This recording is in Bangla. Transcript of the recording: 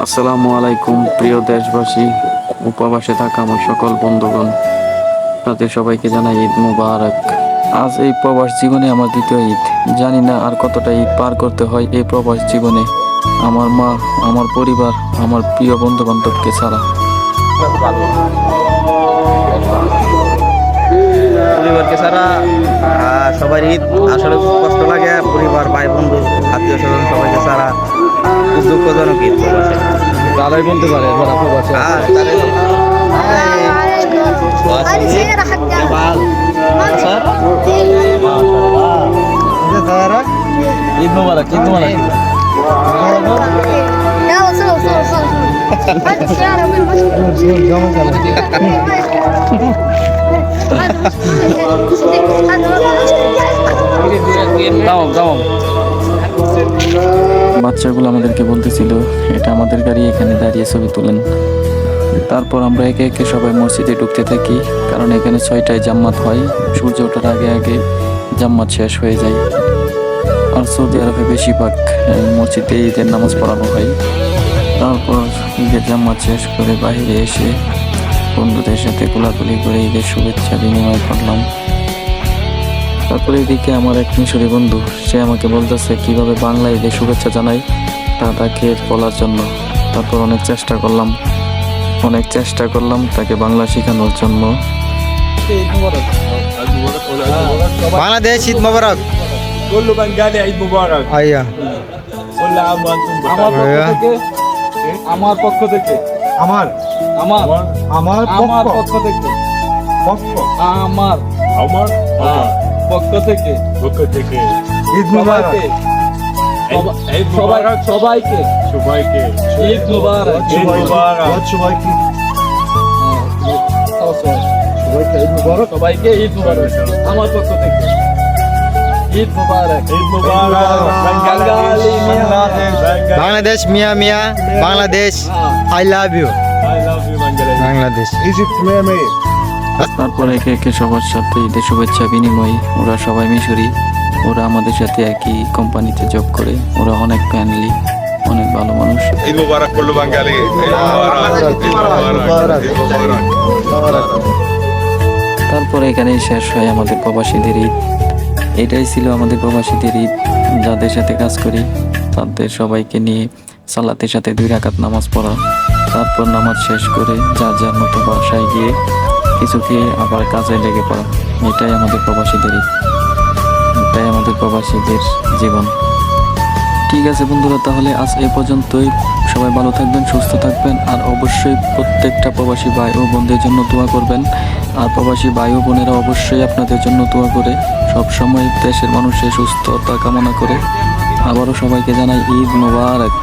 আসসালামু আলাইকুম প্রিয় দেশবাসী, উপবাসে থাকা আমার সকল বন্ধুগণ, তাদের সবাইকে জানাই ঈদ মুবারক। আজ এই প্রবাস জীবনে আমার দ্বিতীয় ঈদ। জানি না আর কতটা ঈদ পার করতে হয় এই প্রবাস জীবনে, আমার মা, আমার পরিবার, আমার প্রিয় বন্ধু বান্ধবকে ছাড়া। পরিবারকে ছাড়া সবার ঈদ আসলে খুব কষ্ট লাগে। পরিবার, ভাই, বন্ধু, আত্মীয় স্বজন সবাইকে ছাড়া খুব দুঃখজনক ঈদ প্রবাসে। তারাই বলতে পারে যারা প্রবাসে আছে। ঈদ মুবারক, ঈদ মুবারক। বাচ্চাগুলো আমাদেরকে বলতেছিল এটা আমাদের গাড়ি, এখানে দাঁড়িয়ে ছবি তুলেন। তারপর আমরা একে একে সবাই মসজিদে ঢুকতে থাকি, কারণ এখানে 6টায় জাম্মাত হয়। সূর্য ওঠার আগে আগে জাম্মাত শেষ হয়ে যায়। আর সৌদি আরবে বেশিরভাগ মসজিদে ঈদের নামাজ পড়ানো হয়। তারপর ঈদের জাম্মাত শেষ করে বাইরে এসে বন্ধুদের সাথে কোলাকুলি করে ঈদের শুভেচ্ছা বিনিময় করলাম। তারপরে এদিকে আমার এক মিশরি বন্ধু, সে আমাকে বলতেছে কিভাবে বাংলা ঈদের শুভেচ্ছা জানাই তাকে বলার জন্য। তারপর অনেক চেষ্টা করলাম তাকে বাংলা শেখানোর জন্য। বাংলাদেশ ঈদ মোবারক। كل بنغالي عيد مبارك আইয়া كل عام وانتم بخير আমার পক্ষ থেকে আমার আমার আমার আমার পক্ষ থেকে পক্ষ আমার আমার পক্ষ থেকে পক্ষ থেকে ঈদ মুবারক ঈদ মুবারক সবাইকে সবাইকে ঈদ মুবারক ঈদ মুবারক সবাইকে ঈদ মুবারক সবাইকে ঈদ মুবারক আমার পক্ষ থেকে ঈদ মুবারক ঈদ মুবারক বাঙালি বাংলাদেশ মিয়া মিয়া Bangladesh I love you I love you Bangladesh. Egypt meme তারপর একে একে সবার সাথে ঈদের শুভেচ্ছা বিনিময়। ওরা সবাই মিশরি, ওরা আমাদের সাথে একই কোম্পানিতে জব করে। ওরা অনেক ফ্যামিলি, অনেক ভালো মানুষ। ঈদ মুবারক করলো বাঙালি। তারপরে এখানেই শেষ হয় আমাদের প্রবাসীদের ঈদ। এটাই ছিল আমাদের প্রবাসীদের ঈদ। যাদের সাথে কাজ করি তাদের সবাইকে নিয়ে সালাতের সাথে 2 রাকাত নামাজ পড়া, তারপর নামাজ শেষ করে যার যার মতো বাসায় গিয়ে কিছু খেয়ে আবার কাজে লেগে পড়া। এটাই আমাদের প্রবাসীদের ঈদ, এটাই আমাদের প্রবাসীদের জীবন। ঠিক আছে বন্ধুরা, তাহলে আজ এ পর্যন্তই। সবাই ভালো থাকবেন, সুস্থ থাকবেন, আর অবশ্যই প্রত্যেকটা প্রবাসী ভাই ও বোনদের জন্য দোয়া করবেন। আর প্রবাসী ভাই ও বোনেরা অবশ্যই আপনাদের জন্য দোয়া করে সবসময় দেশের মানুষের সুস্থতা কামনা করে আবারও সবাইকে জানাই ঈদ মুবারক।